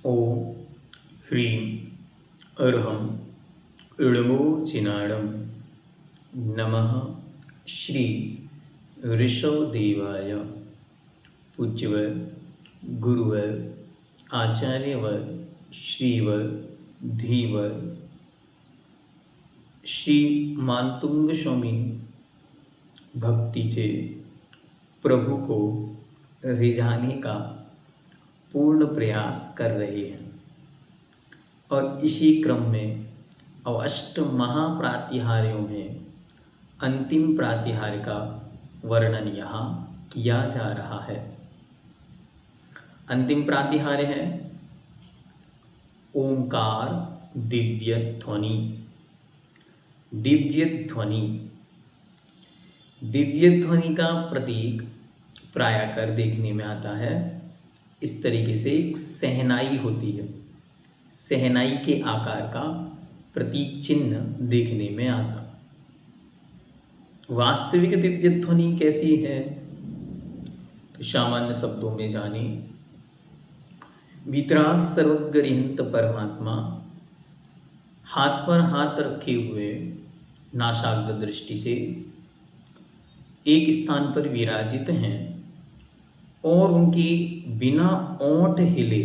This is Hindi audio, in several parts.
ओम ह्रीं अर्हं ऋणमोचिनाडं नमः श्री ऋषभदेवाय। पूज्यवर गुरुवर आचार्यवर श्रीवर धीवर श्री मातुंग स्वामी भक्ति से प्रभु को रिझाने का पूर्ण प्रयास कर रहे हैं और इसी क्रम में अष्ट महाप्रातिहार्यों में अंतिम प्रातिहार्य का वर्णन यहाँ किया जा रहा है। अंतिम प्रातिहार्य है ओंकार दिव्य ध्वनि। दिव्य ध्वनि, दिव्य ध्वनि का प्रतीक प्रायः देखने में आता है इस तरीके से। एक सहनाई होती है, सहनाई के आकार का प्रतीक चिन्ह देखने में आता। वास्तविक दिव्य ध्वनि कैसी है तो सामान्य शब्दों में जाने। वितराग सर्वज्ञ परमात्मा हाथ पर हाथ रखे हुए नासाग्र दृष्टि से एक स्थान पर विराजित हैं और उनकी बिना ओंठ हिले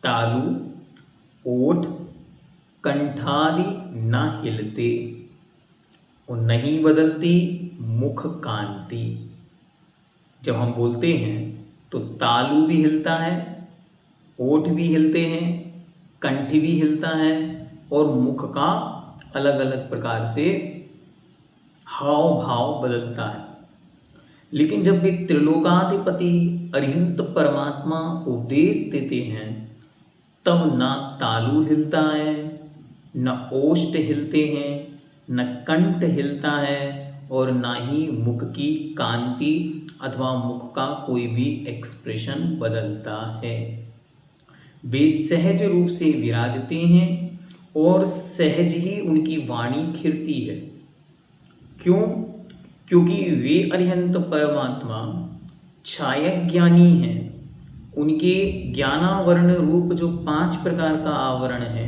तालु ओठ कंठादि न हिलते और नहीं बदलती मुख कांति। जब हम बोलते हैं तो तालु भी हिलता है, ओठ भी हिलते हैं, कंठ भी हिलता है और मुख का अलग अलग प्रकार से हाव भाव बदलता है। लेकिन जब भी त्रिलोकाधिपति अरिहंत परमात्मा उपदेश देते हैं तब ना तालु हिलता है, न ओष्ठ हिलते हैं, न कंठ हिलता है और ना ही मुख की कांति अथवा मुख का कोई भी एक्सप्रेशन बदलता है। वे सहज रूप से विराजते हैं और सहज ही उनकी वाणी खिलती है। क्यों? क्योंकि वे अरिहंत परमात्मा छाया ज्ञानी हैं। उनके ज्ञानावरण रूप जो 5 प्रकार का आवरण है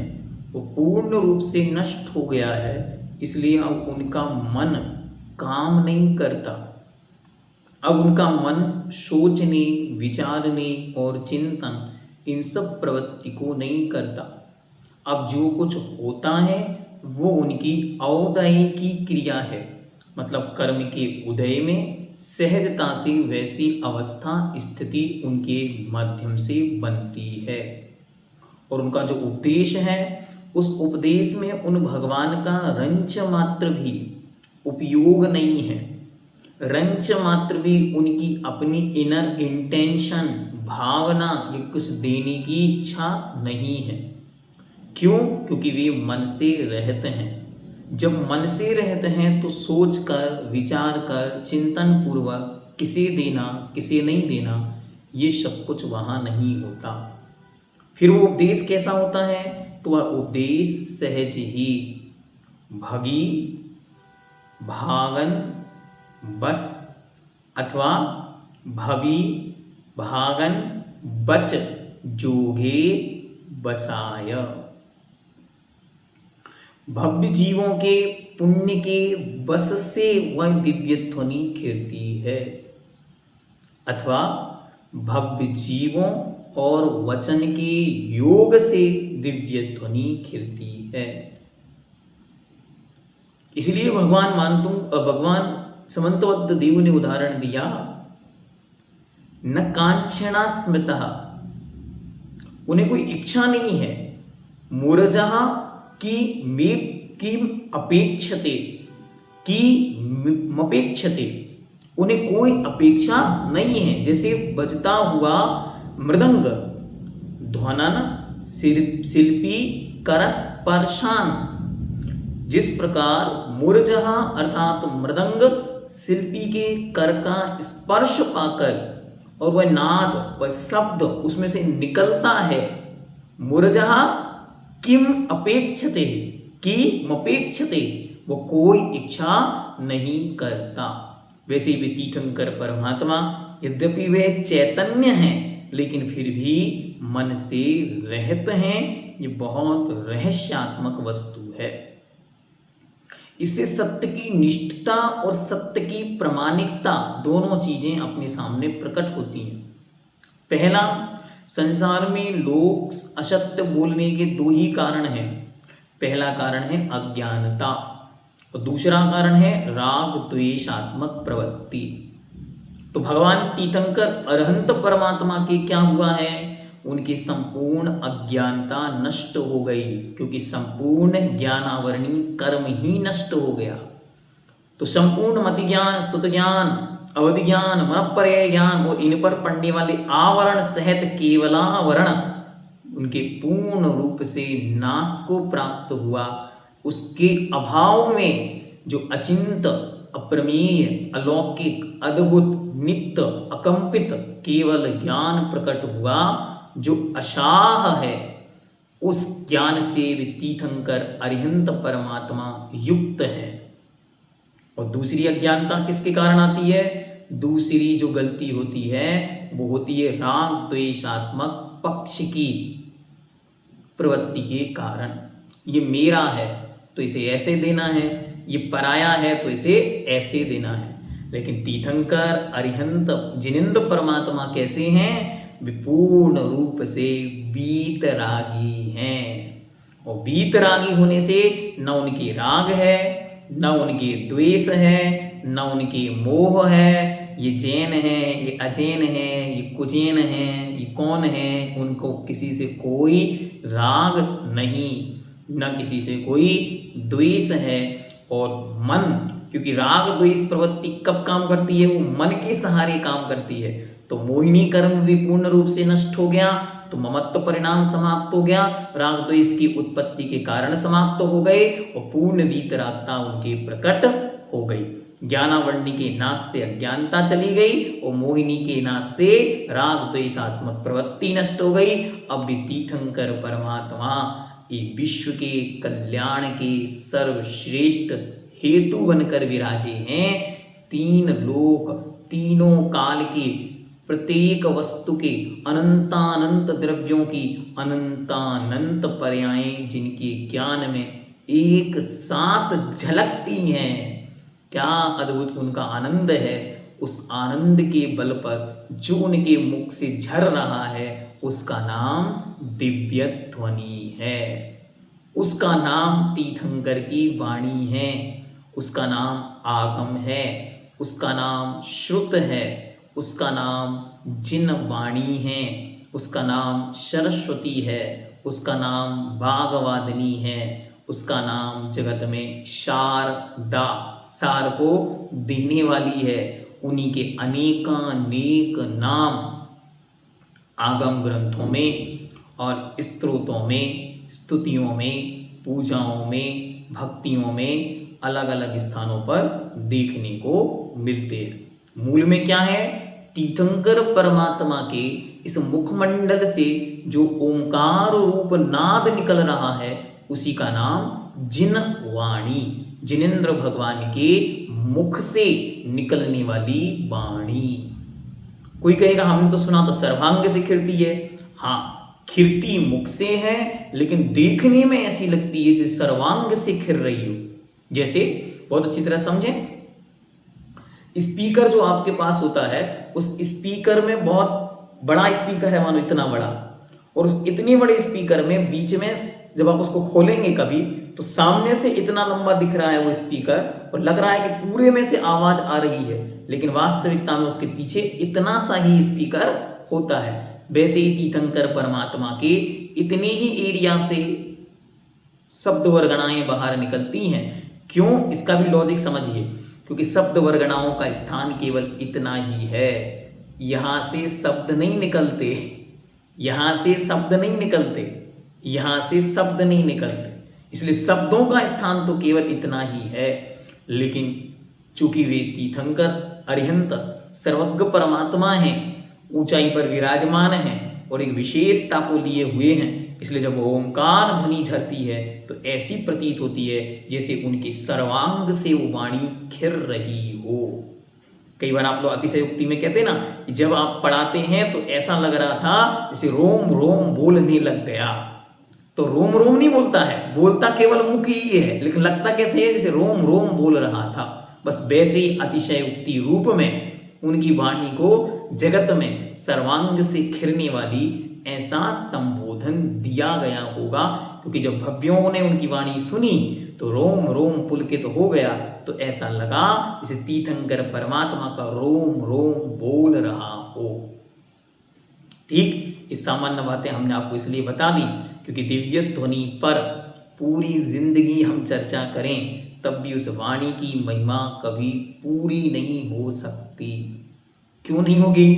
वो पूर्ण रूप से नष्ट हो गया है, इसलिए अब उनका मन काम नहीं करता। अब उनका मन सोचने, विचारने और चिंतन इन सब प्रवृत्ति को नहीं करता। अब जो कुछ होता है वो उनकी औदय की क्रिया है, मतलब कर्म के उदय में सहजता से वैसी अवस्था स्थिति उनके माध्यम से बनती है। और उनका जो उपदेश है उस उपदेश में उन भगवान का रंच मात्र भी उपयोग नहीं है। रंच मात्र भी उनकी अपनी इनर इंटेंशन भावना ये कुछ देने की इच्छा नहीं है। क्यों? क्योंकि वे मन से रहते हैं। जब मन से रहते हैं तो सोच कर, विचार कर, चिंतन पूर्वक किसे देना किसे नहीं देना ये सब कुछ वहाँ नहीं होता। फिर वो उपदेश कैसा होता है तो वह उपदेश सहज ही भगी भागन बस अथवा भवी भागन बच जोगे बसाय। भव्य जीवों के पुण्य के बस से वह दिव्य ध्वनि खिलती है अथवा भव्य जीवों और वचन के योग से दिव्य ध्वनि खिलती है। इसलिए भगवान समंतवद्द देव ने उदाहरण दिया, न कांचना स्मृतः, उन्हें कोई इच्छा नहीं है। मूरजः की अपेक्षते की मपेक्षते, उन्हें कोई अपेक्षा नहीं है। जैसे बजता हुआ मृदंग ध्वनन शिल्पी करस्पर्शान, जिस प्रकार मूर्जहा अर्थात मृदंग शिल्पी के कर का स्पर्श पाकर और वह नाद वह शब्द उसमें से निकलता है। मूर्जहा किम अपेक्षते की मपेक्षते, वो कोई इच्छा नहीं करता। वैसे भी तीर्थंकर परमात्मा यद्यपि वे चैतन्य हैं लेकिन फिर भी मन से रहित हैं। ये बहुत रहस्यात्मक वस्तु है। इससे सत्य की निष्ठता और सत्य की प्रामाणिकता दोनों चीजें अपने सामने प्रकट होती हैं। पहला, संसार में लोग असत्य बोलने के दो ही कारण हैं। पहला कारण है अज्ञानता और दूसरा कारण है राग द्वेषात्मक प्रवृत्ति। तो भगवान तीर्थंकर अरहंत परमात्मा के क्या हुआ है? उनकी संपूर्ण अज्ञानता नष्ट हो गई, क्योंकि संपूर्ण ज्ञानावरणी कर्म ही नष्ट हो गया। तो संपूर्ण मति ज्ञान, सुत ज्ञान, अवधि ज्ञान, मनपर्य ज्ञान और इन पर पड़ने वाले आवरण सहित केवलावरण उनके पूर्ण रूप से नाश को प्राप्त हुआ। उसके अभाव में जो अचिंत, अप्रमेय, अलौकिक, अद्भुत, नित्य, अकंपित केवल ज्ञान प्रकट हुआ, जो अशाह है, उस ज्ञान से वे तीर्थंकर अरिहंत परमात्मा युक्त है। और दूसरी अज्ञानता किसके कारण आती है? दूसरी जो गलती होती है वो होती है राग द्वेषात्मक पक्ष की प्रवृत्ति के कारण। ये मेरा है तो इसे ऐसे देना है, ये पराया है तो इसे ऐसे देना है। लेकिन तीर्थंकर अरिहंत जिनेंद्र परमात्मा कैसे हैं? वे पूर्ण रूप से वीतरागी हैं। और वीतरागी होने से न उनके राग है, न उनके द्वेष है, न उनके मोह है। ये जैन है, ये अजैन है, ये कुजैन है, ये कौन है? उनको किसी से कोई राग नहीं, न किसी से कोई द्वेष है। और मन, क्योंकि राग द्वेष प्रवृत्ति कब काम करती है? वो मन के सहारे काम करती है। तो मोहिनी कर्म भी पूर्ण रूप से नष्ट हो गया, तो ममत्व परिणाम समाप्त हो गया, राग द्वेष की उत्पत्ति के कारण समाप्त हो गए और पूर्ण वीतरागता उनके प्रकट हो गई। ज्ञानावरणी के नाश से अज्ञानता चली गई और मोहिनी के नाश से राग द्वेषात्मक प्रवृत्ति नष्ट हो गई। अब भी तीर्थंकर परमात्मा ये विश्व के कल्याण के सर्वश्रेष्ठ हेतु बनकर विराजे हैं। तीन लोक, तीनों काल की प्रत्येक वस्तु के अनंतानंत द्रव्यों की अनंतानंत पर्यायें जिनके ज्ञान में एक साथ झलकती हैं। क्या अद्भुत उनका आनंद है। उस आनंद के बल पर जो उनके मुख से झर रहा है उसका नाम दिव्य ध्वनि है, उसका नाम तीर्थंकर की वाणी है, उसका नाम आगम है, उसका नाम श्रुत है, उसका नाम जिन वाणी है, उसका नाम सरस्वती है, उसका नाम बागवादिनी है, उसका नाम जगत में शारदा, सार को देने वाली है। उन्हीं के अनेकानेक नाम आगम ग्रंथों में और स्तोत्रों में, स्तुतियों में, पूजाओं में, भक्तियों में अलग अलग स्थानों पर देखने को मिलते हैं। मूल में क्या है? तीर्थंकर परमात्मा के इस मुखमंडल से जो ओंकार रूप नाद निकल रहा है उसी का नाम जिन वाणी, जिनेंद्र भगवान के मुख से निकलने वाली वाणी। कोई कहेगा हमने तो सुना तो सर्वांग से खिरती है। हाँ, खिरती मुख से है, लेकिन देखने में ऐसी लगती है जैसे सर्वांग से खिर रही हो। जैसे बहुत अच्छी तरह समझें, स्पीकर जो आपके पास होता है, उस स्पीकर में बहुत बड़ा स्पीकर है, मानो इतना बड़ा, और उस इतने बड़े स्पीकर में बीच में जब आप उसको खोलेंगे कभी तो सामने से इतना लंबा दिख रहा है वो स्पीकर और लग रहा है कि पूरे में से आवाज आ रही है, लेकिन वास्तविकता में उसके पीछे इतना सा ही स्पीकर होता है। वैसे ही तीर्थंकर परमात्मा के इतने ही एरिया से शब्द वर्गणाएं बाहर निकलती हैं। क्यों? इसका भी लॉजिक समझिए। क्योंकि शब्द वर्गणाओं का स्थान केवल इतना ही है, यहां से शब्द नहीं निकलते, यहां से शब्द नहीं निकलते, यहां से शब्द नहीं निकलते। इसलिए शब्दों का स्थान तो केवल इतना ही है। लेकिन चूंकि वे तीर्थंकर अरिहंत सर्वज्ञ परमात्मा हैं, ऊंचाई पर विराजमान हैं और एक विशेषता को लिए हुए हैं, इसलिए जब ओंकार ध्वनि झरती है तो ऐसी प्रतीत होती है जैसे उनके सर्वांग से वो वाणी खिर रही हो। कई बार आप लोग अतिशयोक्ति में कहते हैं ना कि जब आप पढ़ाते हैं तो ऐसा लग रहा था जैसे रोम रोम बोलने लग गया। तो रोम रोम नहीं बोलता है, बोलता केवल मुख ही है, लेकिन लगता कैसे है जैसे रोम रोम बोल रहा था। बस वैसे ही अतिशयोक्ति रूप में उनकी वाणी को जगत में सर्वांग से खिरने वाली ऐसा संबोधन दिया गया होगा, क्योंकि जब भव्यों ने उनकी वाणी सुनी तो रोम रोम पुलकित हो गया। तो ऐसा लगा जैसे तीर्थंकर परमात्मा का रोम रोम बोल रहा हो। ठीक, इस सामान्य बातें हमने आपको इसलिए बता दी क्योंकि दिव्य ध्वनि पर पूरी जिंदगी हम चर्चा करें तब भी उस वाणी की महिमा कभी पूरी नहीं हो सकती। क्यों नहीं होगी?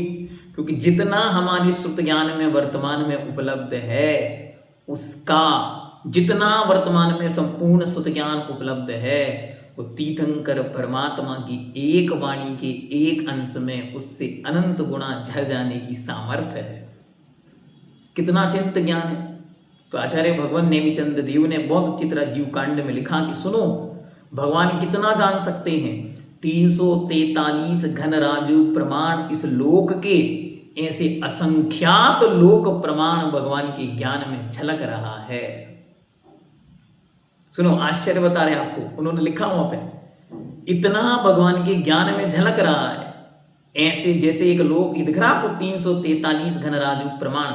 क्योंकि जितना हमारे श्रुत ज्ञान में वर्तमान में उपलब्ध है, उसका जितना वर्तमान में संपूर्ण श्रुत ज्ञान उपलब्ध है, वो तीर्थंकर परमात्मा की एक वाणी के एक अंश में उससे अनंत गुणा झर जाने की सामर्थ्य है। कितना चिंत ज्ञान है। तो आचार्य भगवान नेमिचंद देव ने बहुत चित्रा जीव कांड में लिखा कि सुनो, भगवान कितना जान सकते हैं। 343 घन राजु प्रमाण इस लोक के, ऐसे असंख्यात लोक प्रमाण भगवान के ज्ञान में झलक रहा है। सुनो, आश्चर्य बता रहे आपको, उन्होंने लिखा वहां पे इतना भगवान के ज्ञान में झलक रहा है। ऐसे जैसे एक लोक दिख रहा आपको 343 घन राजु प्रमाण,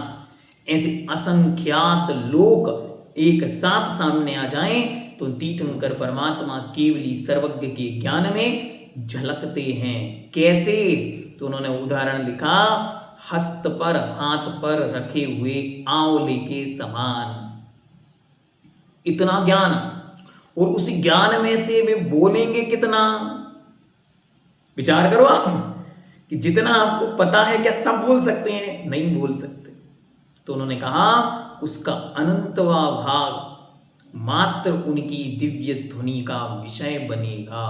ऐसे असंख्यात लोक एक साथ सामने आ जाएं तो तीर्थंकर परमात्मा केवली सर्वज्ञ के ज्ञान में झलकते हैं। कैसे? तो उन्होंने उदाहरण लिखा, हस्त पर हाथ पर रखे हुए आंवले के समान। इतना ज्ञान, और उस ज्ञान में से वे बोलेंगे कितना। विचार करो आप कि जितना आपको पता है क्या सब बोल सकते हैं? नहीं बोल सकते। तो उन्होंने कहा उसका अनंतवा भाग मात्र उनकी दिव्य ध्वनि का विषय बनेगा,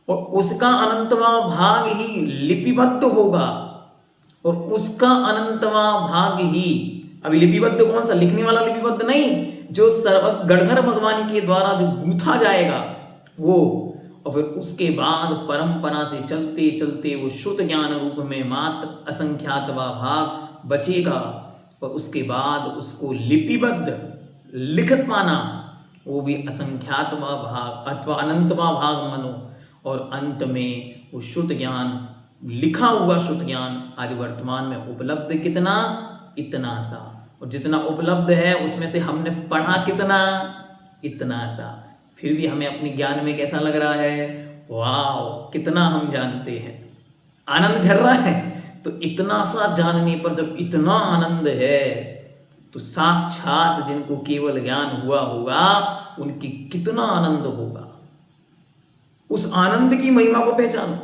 और उसका अनंतवा भाग ही लिपिबद्ध होगा, और उसका अनंतवा भाग ही, अभी लिपिबद्ध कौन सा? लिखने वाला लिपिबद्ध नहीं, जो गणधर भगवान के द्वारा जो गूंथा जाएगा वो, और फिर उसके बाद परंपरा से चलते चलते वो शुद्ध ज्ञान रूप में मात्र असंख्यातवा भाग बचेगा, और उसके बाद उसको लिपिबद्ध लिखित माना, वो भी असंख्यातवा भाग अथवा अनंतवा भाग मानो, और अंत में वो शुद्ध ज्ञान, लिखा हुआ शुद्ध ज्ञान आज वर्तमान में उपलब्ध कितना? इतना सा। और जितना उपलब्ध है उसमें से हमने पढ़ा कितना? इतना सा। फिर भी हमें अपने ज्ञान में कैसा लग रहा है? वाह, कितना हम जानते हैं, आनंद झर रहा है। तो इतना सा जानने पर जब इतना आनंद है तो साक्षात जिनको केवल ज्ञान हुआ होगा उनकी कितना आनंद होगा। उस आनंद की महिमा को पहचानो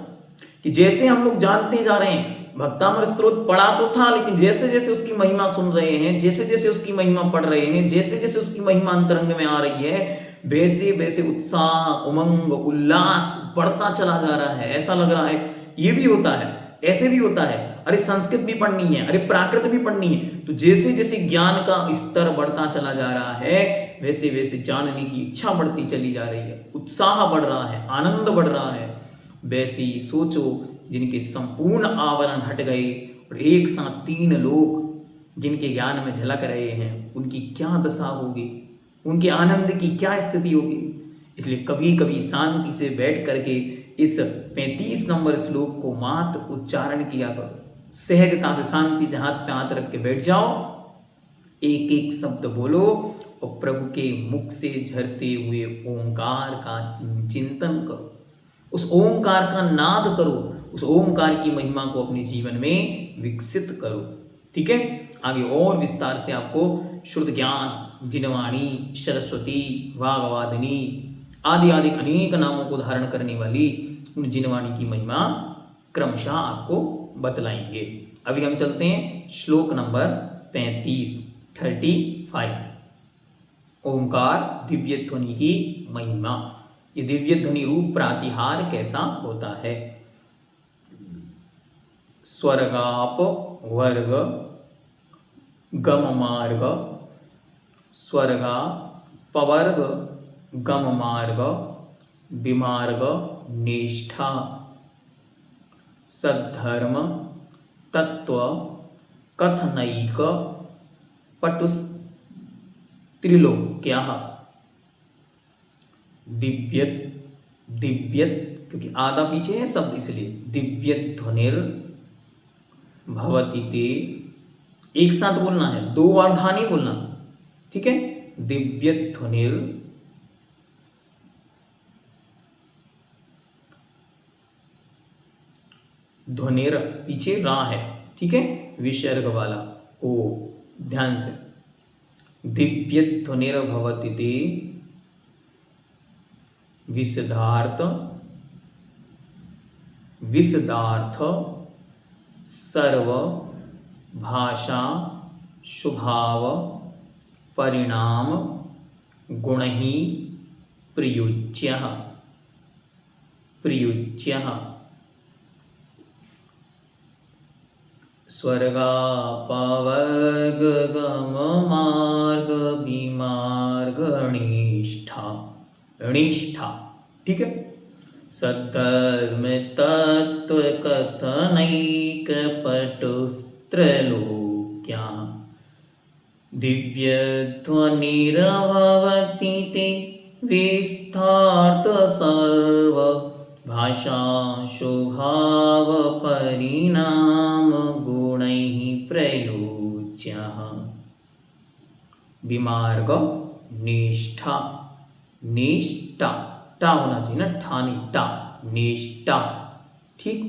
कि जैसे हम लोग जानते जा रहे हैं, भक्तामृत स्तोत्र पढ़ा तो था, लेकिन जैसे जैसे उसकी महिमा सुन रहे हैं, जैसे जैसे उसकी महिमा पढ़ रहे हैं, जैसे जैसे उसकी महिमा अंतरंग में आ रही है, वैसे वैसे उत्साह, उमंग, उल्लास बढ़ता चला जा रहा है। ऐसा लग रहा है ये भी होता है, ऐसे भी होता है, अरे संस्कृत भी पढ़नी है, अरे प्राकृत भी पढ़नी है। तो जैसे जैसे ज्ञान का स्तर बढ़ता चला जा रहा है, वैसे वैसे जानने की इच्छा बढ़ती चली जा रही है, उत्साह बढ़ रहा है, आनंद बढ़ रहा है। वैसे ही सोचो जिनके संपूर्ण आवरण हट गए और एक साथ 3 लोग जिनके ज्ञान में झलक रहे हैं, उनकी क्या दशा होगी, उनके आनंद की क्या स्थिति होगी। इसलिए कभी कभी शांति से बैठ करके इस 35 नंबर श्लोक को मात्र उच्चारण किया करो, सहजता से शांति से हाथ पे हाथ रख के बैठ जाओ, एक एक शब्द बोलो और प्रभु के मुख से झरते हुए ओंकार का चिंतन करो, उस ओंकार का नाद करो, उस ओंकार की महिमा को अपने जीवन में विकसित करो। ठीक है, आगे और विस्तार से आपको शुद्ध ज्ञान, जिनवाणी, सरस्वती, वाग्वादिनी आदि आदि अनेक नामों को धारण करने वाली उन जिनवाणी की महिमा क्रमशः आपको बतलाएंगे। अभी हम चलते हैं श्लोक नंबर 35 ओंकार दिव्य ध्वनि की महिमा। ये दिव्य ध्वनि रूप प्रातिहार कैसा होता है? स्वर्गाप वर्ग गम मार्ग, स्वर्गा पवर्ग गम मार्ग, विमार्ग निष्ठा, सद्धर्म तत्व कथनैक पटुस्त्रिलोक्यः। दिव्यत दिव्यत क्योंकि आधा पीछे है शब्द इसलिए दिव्यत ध्वनिर भवति ते, एक साथ बोलना है, 2 बार धा नहीं बोलना, ठीक है। दिव्यत ध्वनिर ध्वनिर पीछे रा है, ठीक है, विसर्ग वाला ओ, ध्यान से। दिव्यत ध्वनिर भवति ते विशदार्थ विशदार्थ सर्व भाषा स्वभाव परिणाम गुणहि प्रयुज्यः प्रयुज्यः। स्वर्गापवर्ग गम मार्ग विमार्ग निष्ठा निष्ठा, ठीक है। सद्धर्म तत्व कथनैक पटुस्त्रलोक्यः। दिव्य ध्वनिर्भवति ते विस्थार्थ सर्व भाषा स्वभाव परिणाम गुणैः प्रयुज्यः। विमार्ग निष्ठा निष्ठा, टा होना चाहिए ना, ठा नहीं, टा, निष्ठा, ठीक।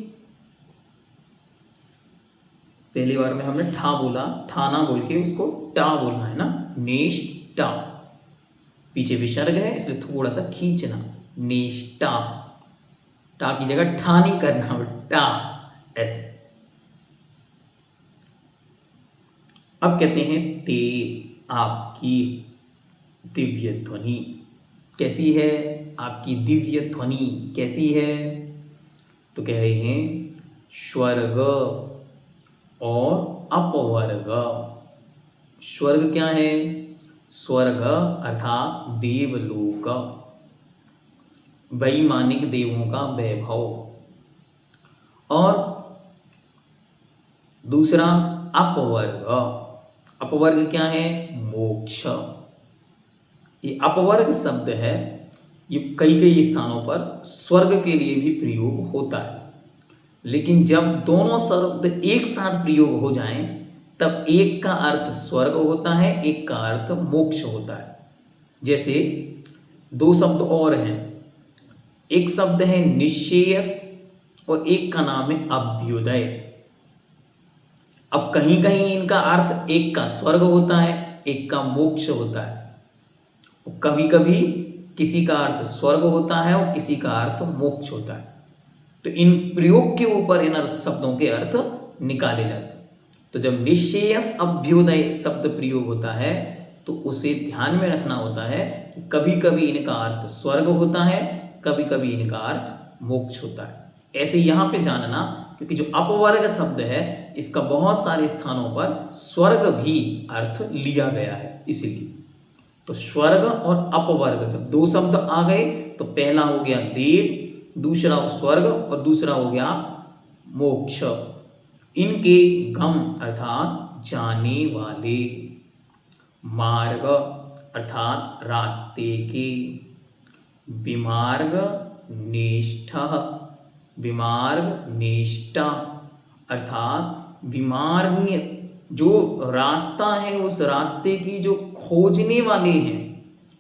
पहली बार में हमने ठा बोला, ठा ना बोल के उसको टा बोलना है ना, निष्ठा। पीछे विसर्ग है इसलिए थोड़ा सा खींचना, निष्ठा। टा की जगह ठा नहीं करना, टा ऐसे। अब कहते हैं ते, आपकी दिव्य ध्वनि कैसी है, आपकी दिव्य ध्वनि कैसी है, तो कह रहे हैं स्वर्ग और अपवर्ग। स्वर्ग क्या है, स्वर्ग अर्थात देवलोक, वैमानिक देवों का वैभव, और दूसरा अपवर्ग। अपवर्ग क्या है, मोक्ष। ये अपवर्ग शब्द है, ये कई कई स्थानों पर स्वर्ग के लिए भी प्रयोग होता है, लेकिन जब दोनों शब्द एक साथ प्रयोग हो जाएं तब एक का अर्थ स्वर्ग होता है, एक का अर्थ मोक्ष होता है। जैसे 2 शब्द और हैं, एक शब्द है निश्चेयस और एक का नाम है अभ्युदय। अब कहीं कहीं इनका अर्थ एक का स्वर्ग होता है, एक का मोक्ष होता है। कभी कभी किसी का अर्थ स्वर्ग होता है और किसी का अर्थ मोक्ष होता है। तो इन प्रयोग के ऊपर इन अर्थ शब्दों के अर्थ निकाले जाते हैं। तो जब निश्चेयस अभ्युदय शब्द प्रयोग होता है तो उसे ध्यान में रखना होता है कि कभी कभी इनका अर्थ स्वर्ग होता है, कभी कभी इनका अर्थ मोक्ष होता है। ऐसे यहाँ पे जानना, क्योंकि जो अपवर्ग शब्द है इसका बहुत सारे स्थानों पर स्वर्ग भी अर्थ लिया गया है, इसीलिए। तो स्वर्ग और अपवर्ग जब 2 शब्द आ गए तो पहला हो गया देव, दूसरा स्वर्ग और दूसरा हो गया मोक्ष। इनके गम अर्थात जाने वाले, मार्ग अर्थात रास्ते के, विमार्ग निष्ठा, विमार्ग निष्ठा अर्थात विमार्ग जो रास्ता है उस रास्ते की जो खोजने वाले हैं,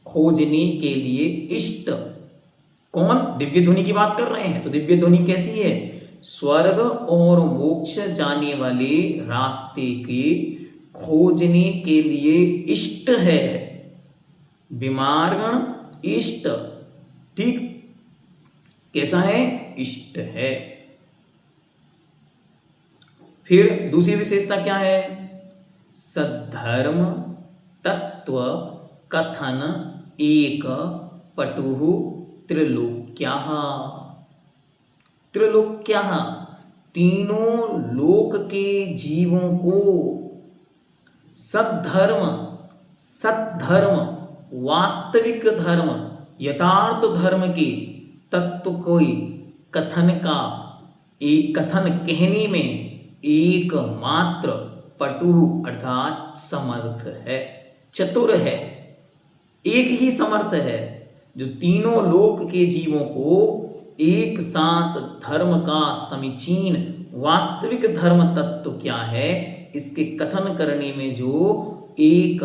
खोजने के लिए इष्ट। कौन, दिव्य ध्वनि की बात कर रहे हैं, तो दिव्य ध्वनि कैसी है, स्वर्ग और मोक्ष जाने वाले रास्ते के खोजने के लिए इष्ट है, विमार्गण इष्ट, ठीक, कैसा है, इष्ट है। फिर दूसरी विशेषता क्या है, सद्धर्म तत्व कथन एक पटुः त्रिलोक्यः। त्रिलोक्यः, तीनों लोक के जीवों को सद्धर्म, सद्धर्म वास्तविक धर्म, यथार्थ धर्म के तत्व कोई कथन का एक कथन कहने में एकमात्र पटु अर्थात समर्थ है, चतुर है, एक ही समर्थ है जो तीनों लोक के जीवों को एक साथ धर्म का समीचीन वास्तविक धर्म तत्व क्या है इसके कथन करने में जो एक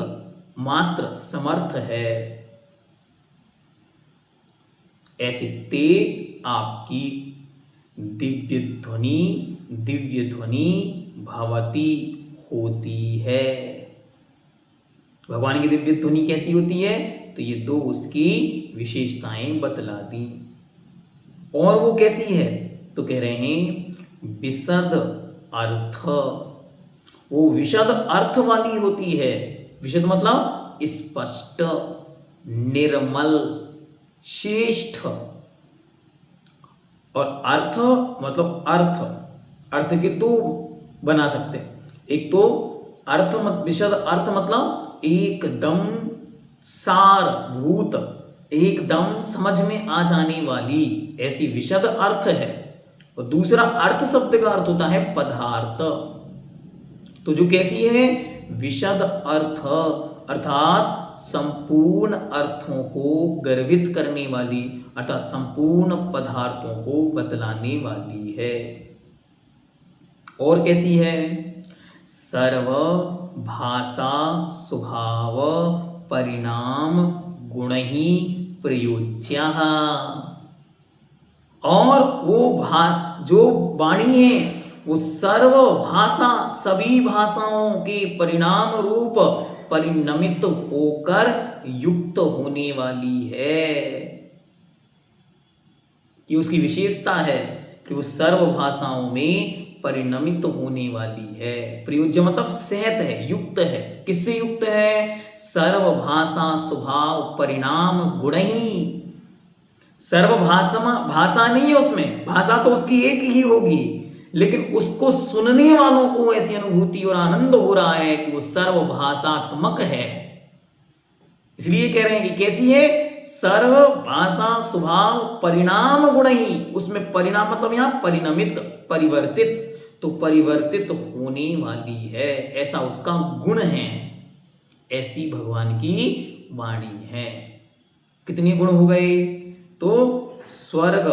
मात्र समर्थ है। ऐसे ते आपकी दिव्य ध्वनि भवती होती है। भगवान की दिव्य ध्वनि कैसी होती है, तो ये दो उसकी विशेषताएं बतला दी। और वो कैसी है, तो कह रहे हैं विशद अर्थ, वो विशद अर्थ वाली होती है। विशद मतलब स्पष्ट, निर्मल, श्रेष्ठ। और अर्थ मतलब अर्थ के दो बना सकते हैं। एक तो विशद अर्थ मतलब एकदम सारभूत, एकदम समझ में आ जाने वाली, ऐसी विशद अर्थ है। और दूसरा अर्थ शब्द का अर्थ होता है पदार्थ। तो जो कैसी है, विशद अर्थ अर्थात संपूर्ण अर्थों को गर्वित करने वाली, अर्थात संपूर्ण पदार्थों को बतलाने वाली है। और कैसी है, सर्व भाषा स्वभाव परिणाम गुण ही प्रयोज्य। और वो जो वाणी है वो सर्व भाषा, सभी भाषाओं के परिणाम रूप परिणमित होकर युक्त होने वाली है। ये उसकी विशेषता है कि वो सर्व भाषाओं में परिणमित होने वाली है। प्रयोज्य मतलब सहत है, युक्त है। किससे युक्त है, सर्व भाषा स्वभाव परिणाम गुण ही। सर्व भाषा नहीं है उसमें, भाषा तो उसकी एक ही होगी, लेकिन उसको सुनने वालों को ऐसी अनुभूति और आनंद हो रहा है कि वो सर्व भाषात्मक है। इसलिए कह रहे हैं कि कैसी है, सर्व भाषा स्वभाव परिणाम गुण ही। उसमें परिणाम मतलब यहां परिणमित, परिवर्तित, तो परिवर्तित होने वाली है, ऐसा उसका गुण है। ऐसी भगवान की वाणी है। कितने गुण हो गए, तो स्वर्ग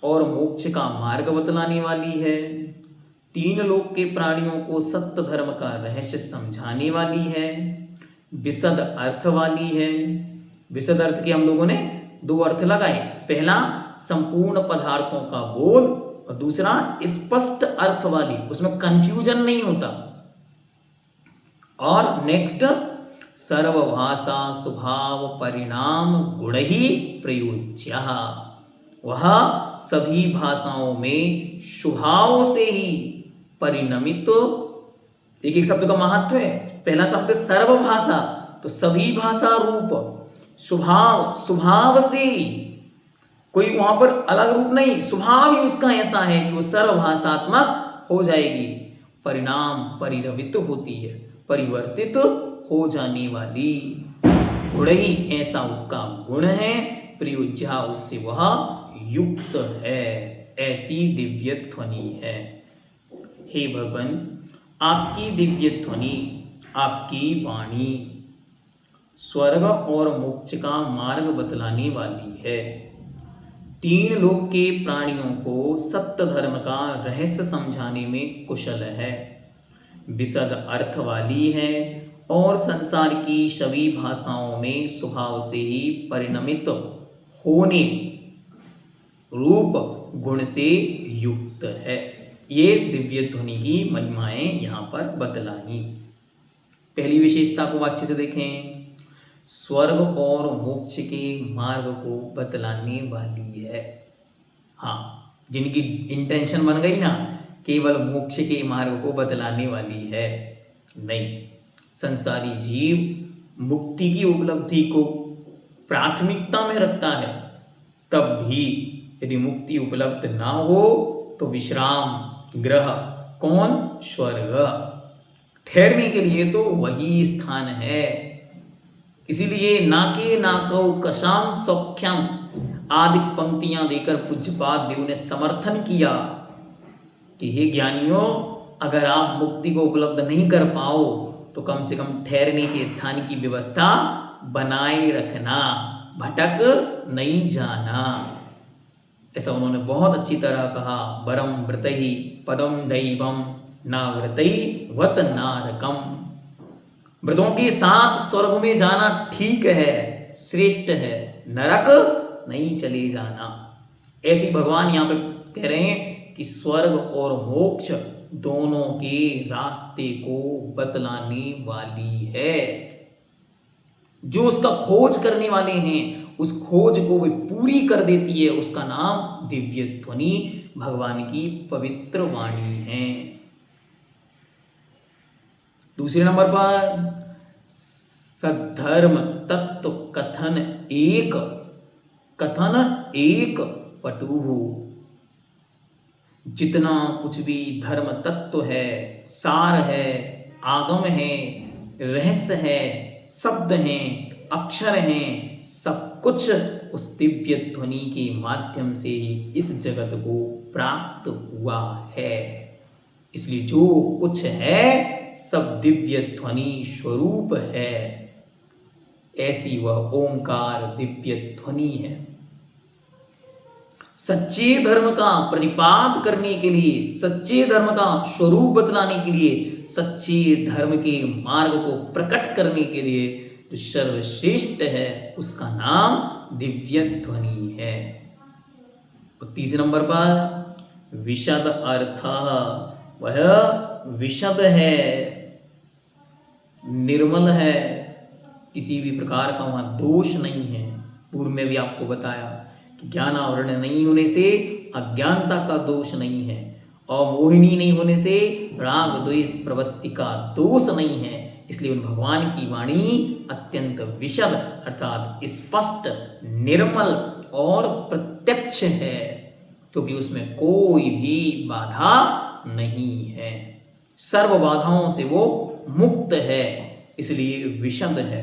और मोक्ष का मार्ग बतलाने वाली है, तीन लोक के प्राणियों को सत्य धर्म का रहस्य समझाने वाली है, विशद अर्थ वाली है। विशद अर्थ के हम लोगों ने दो अर्थ लगाए, पहला संपूर्ण पदार्थों का बोध और दूसरा स्पष्ट अर्थ वाली, उसमें कंफ्यूजन नहीं होता। और नेक्स्ट सर्वभाषा स्वभाव परिणाम गुण ही प्रयोज्य। वह सभी भाषाओं में स्वभाव से ही परिणमित, एक एक शब्द का महत्व है। पहला शब्द सर्वभाषा, तो सभी भाषा रूप, स्वभाव से, कोई वहां पर अलग रूप नहीं, स्वभाव ही उसका ऐसा है कि वो सर्वभाषात्मक हो जाएगी। परिणाम परिणमित होती है, परिवर्तित हो जाने वाली। गुण ही ऐसा उसका गुण है, प्रयोज्य उससे वह युक्त है, ऐसी दिव्य ध्वनि है। हे भगवान, आपकी दिव्य ध्वनि, आपकी वाणी स्वर्ग और मोक्ष का मार्ग बतलाने वाली है, तीन लोक के प्राणियों को सत्य धर्म का रहस्य समझाने में कुशल है, विशद अर्थ वाली है और संसार की सभी भाषाओं में स्वभाव से ही परिणमित होने रूप गुण से युक्त है। ये दिव्य ध्वनि की महिमाएं यहाँ पर बतलाई। पहली विशेषता को अच्छे से देखें, स्वर्ग और मोक्ष के मार्ग को बतलाने वाली है। हाँ, जिनकी इंटेंशन बन गई ना केवल मोक्ष के मार्ग को बतलाने वाली है, नहीं, संसारी जीव मुक्ति की उपलब्धि को प्राथमिकता में रखता है, तब भी यदि मुक्ति उपलब्ध ना हो तो विश्राम ग्रह, कौन, स्वर्ग, ठहरने के लिए तो वही स्थान है। इसीलिए नाके नाको कशाम सौख्यम आदि पंक्तियां देकर पूज्यपाद देव ने समर्थन किया कि हे ज्ञानियों, अगर आप मुक्ति को उपलब्ध नहीं कर पाओ तो कम से कम ठहरने के स्थान की व्यवस्था बनाए रखना, भटक नहीं जाना। ऐसा उन्होंने बहुत अच्छी तरह कहा। वरम व्रतहि पदम दैवम ना व्रतहि वत नारकम। व्रतों के साथ स्वर्ग में जाना ठीक है, श्रेष्ठ है, नरक नहीं चले जाना। ऐसी भगवान यहाँ पे कह रहे हैं कि स्वर्ग और मोक्ष दोनों के रास्ते को बतलाने वाली है। जो उसका खोज करने वाले हैं, उस खोज को वे पूरी कर देती है। उसका नाम दिव्य ध्वनि भगवान की पवित्र वाणी है। दूसरे नंबर पर सद्धर्म तत्व कथन एक पटुहु। जितना कुछ भी धर्म तत्व है, सार है, आगम है, रहस्य है, शब्द हैं, अक्षर हैं, सब कुछ उस दिव्य ध्वनि के माध्यम से ही इस जगत को प्राप्त हुआ है। इसलिए जो कुछ है सब दिव्य ध्वनि स्वरूप है। ऐसी वह ओंकार दिव्य ध्वनि है। सच्चे धर्म का प्रतिपाद करने के लिए, सच्चे धर्म का स्वरूप बतलाने के लिए, सच्चे धर्म के मार्ग को प्रकट करने के लिए जो सर्वश्रेष्ठ है उसका नाम दिव्य ध्वनि है। और तीसरे नंबर पर विशद अर्थ, वह विशद है, निर्मल है, किसी भी प्रकार का वहां दोष नहीं है। पूर्व में भी आपको बताया कि ज्ञान आवरण नहीं होने से अज्ञानता का दोष नहीं है, और मोहिनी नहीं होने से राग द्वेष प्रवृत्ति का दोष नहीं है। इसलिए उन भगवान की वाणी अत्यंत विशद अर्थात स्पष्ट, निर्मल और प्रत्यक्ष है, क्योंकि उसमें कोई भी बाधा नहीं है। सर्व बाधाओं से वो मुक्त है, इसलिए विशद है।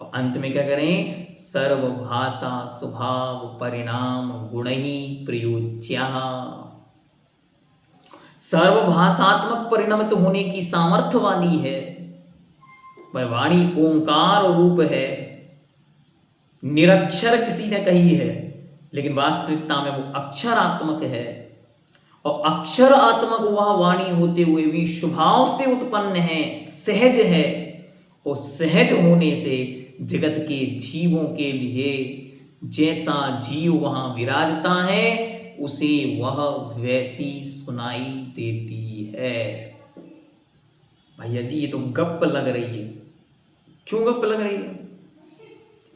और अंत में क्या करें? सर्वभाषा स्वभाव परिणाम गुणहि प्रयोज्या। सर्वभाषात्मक परिणमित होने की सामर्थ्य वाली है। वह वाणी ओंकार रूप है। निरक्षर किसी ने कही है, लेकिन वास्तविकता में वो अक्षरात्मक है। और अक्षरात्मक वह वाणी होते हुए भी स्वभाव से उत्पन्न है, सहज है। और सहज होने से जगत के जीवों के लिए जैसा जीव वहां विराजता है उसे वह वैसी सुनाई देती है। भैया जी ये तो गप्प लग रही है। क्यों गप्प लग रही है?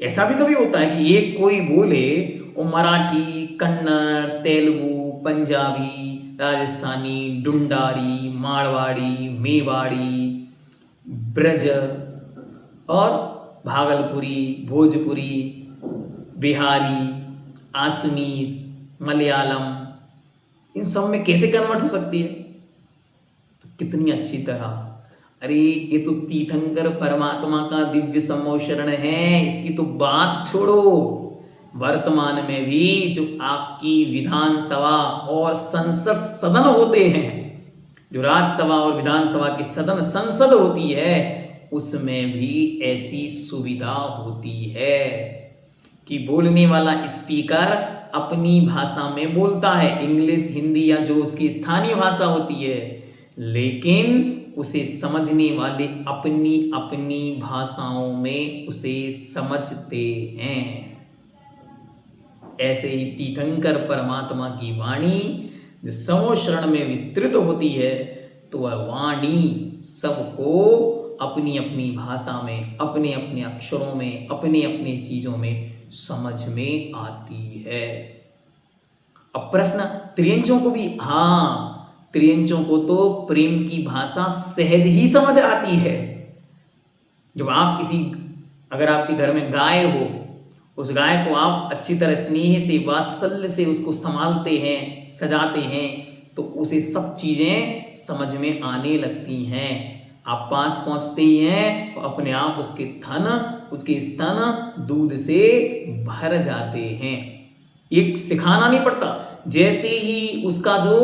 ऐसा भी कभी होता है कि एक कोई बोले वो मराठी, कन्नड़, तेलुगु, पंजाबी, राजस्थानी, डुंडारी, मारवाड़ी, मेवाड़ी, ब्रज और भागलपुरी, भोजपुरी, बिहारी, आसमीज, मलयालम, इन सब में कैसे कन्वर्ट हो सकती है? तो कितनी अच्छी तरह। अरे ये तो तीर्थंकर परमात्मा का दिव्य सम्मोचरण है, इसकी तो बात छोड़ो। वर्तमान में भी जो आपकी विधानसभा और संसद सदन होते हैं, जो राज्यसभा और विधानसभा की सदन संसद होती है, उसमें भी ऐसी सुविधा होती है कि बोलने वाला स्पीकर अपनी भाषा में बोलता है, इंग्लिश, हिंदी या जो उसकी स्थानीय भाषा होती है, लेकिन उसे समझने वाले अपनी अपनी भाषाओं में उसे समझते हैं। ऐसे ही तीर्थंकर परमात्मा की वाणी जो समोशरण में विस्तृत होती है, तो वह वाणी सबको अपनी अपनी भाषा में, अपने अपने अक्षरों में, अपने अपने चीजों में समझ में आती है। अब प्रश्न त्रियंचों को भी, हाँ, त्रियंचों को तो प्रेम की भाषा सहज ही समझ आती है। जब आप अगर आपके घर में गाय हो, उस गाय को आप अच्छी तरह स्नेह से, वात्सल्य से उसको संभालते हैं, सजाते हैं, तो उसे सब चीजें समझ में आने लगती हैं। आप पास पहुंचते ही हैं और अपने आप उसके स्तन दूध से भर जाते हैं। एक सिखाना नहीं पड़ता। जैसे ही उसका जो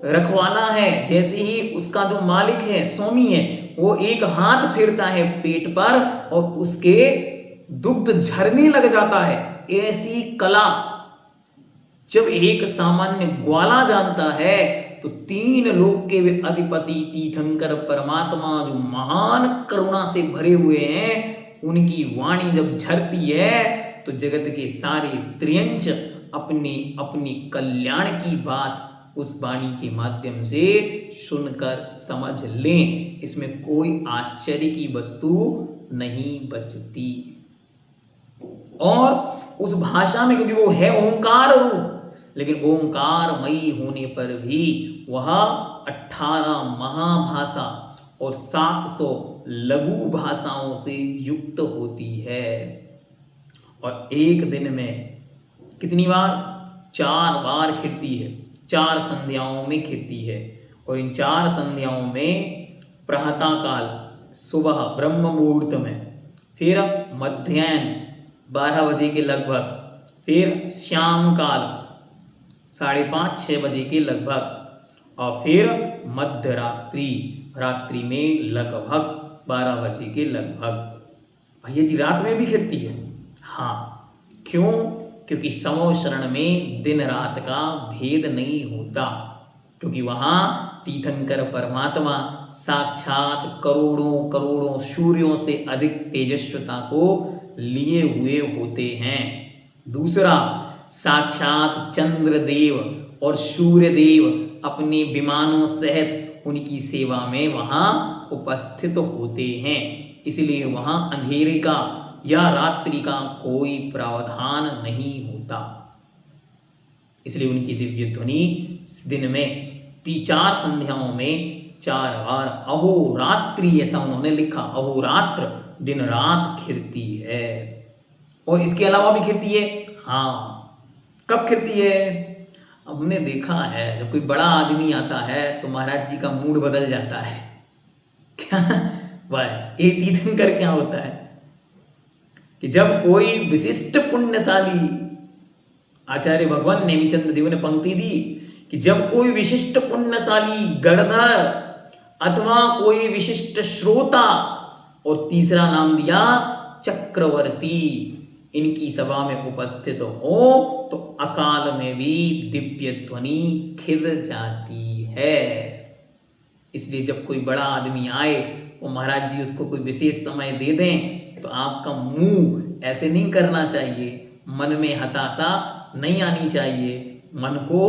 रखवाला है, जैसे ही उसका जो मालिक है, स्वामी है, वो एक हाथ फेरता है पेट पर और उसके दुग्ध झरने लग जाता है, ऐसी कला जब एक सामान्य ग्वाला जानता है तो तीन लोक के वे अधिपति तीर्थंकर परमात्मा जो महान करुणा से भरे हुए हैं, उनकी वाणी जब झरती है तो जगत के सारे त्रियंच अपनी अपनी कल्याण की बात उस वाणी के माध्यम से सुनकर समझ लें। इसमें कोई आश्चर्य की वस्तु नहीं बचती। और उस भाषा में, क्योंकि वो है ओंकार रूप, लेकिन ओंकारमयी होने पर भी वह 18 महाभाषा और 700 लघु भाषाओं से युक्त होती है। और एक दिन में कितनी बार? 4 बार खिलती है, 4 संध्याओं में खिलती है। और इन 4 संध्याओं में प्रातःकाल सुबह ब्रह्म मुहूर्त में, फिर मध्याह्न 12 बजे के लगभग, फिर शाम काल 5:30-6 बजे के लगभग, और फिर मध्य रात्रि में लगभग 12 बजे के लगभग। भैया जी रात में भी खिलती है? हाँ। क्यों? क्योंकि समो शरण में दिन रात का भेद नहीं होता, क्योंकि वहाँ तीर्थंकर परमात्मा साक्षात करोड़ों करोड़ों सूर्यों से अधिक तेजस्विता को लिए हुए होते हैं। दूसरा, साक्षात चंद्रदेव और सूर्यदेव अपने विमानों सहित उनकी सेवा में वहाँ उपस्थित होते हैं, इसलिए वहाँ अंधेरे का या रात्रि का कोई प्रावधान नहीं होता। इसलिए उनकी दिव्य ध्वनि दिन में 4 संध्याओं में 4 बार अहोरात्रि, ऐसा उन्होंने लिखा, अहोरात्र दिन रात खिलती है। और इसके अलावा भी खिलती है। हाँ, कब खिलती है? अब हमने देखा है जब कोई बड़ा आदमी आता है तो महाराज जी का मूड बदल जाता है। क्या? बस ये तीर्थंकर क्या होता है कि जब कोई विशिष्ट पुण्यशाली, आचार्य भगवान नेमिचंद देव ने पंक्ति दी कि जब कोई विशिष्ट पुण्यशाली गणधर अथवा कोई विशिष्ट श्रोता, और तीसरा नाम दिया चक्रवर्ती, इनकी सभा में उपस्थित हो तो अकाल में भी दिव्य ध्वनि खिल जाती है। इसलिए जब कोई बड़ा आदमी आए और महाराज जी उसको कोई विशेष समय दे दें तो आपका मुंह ऐसे नहीं करना चाहिए, मन में हताशा नहीं आनी चाहिए, मन को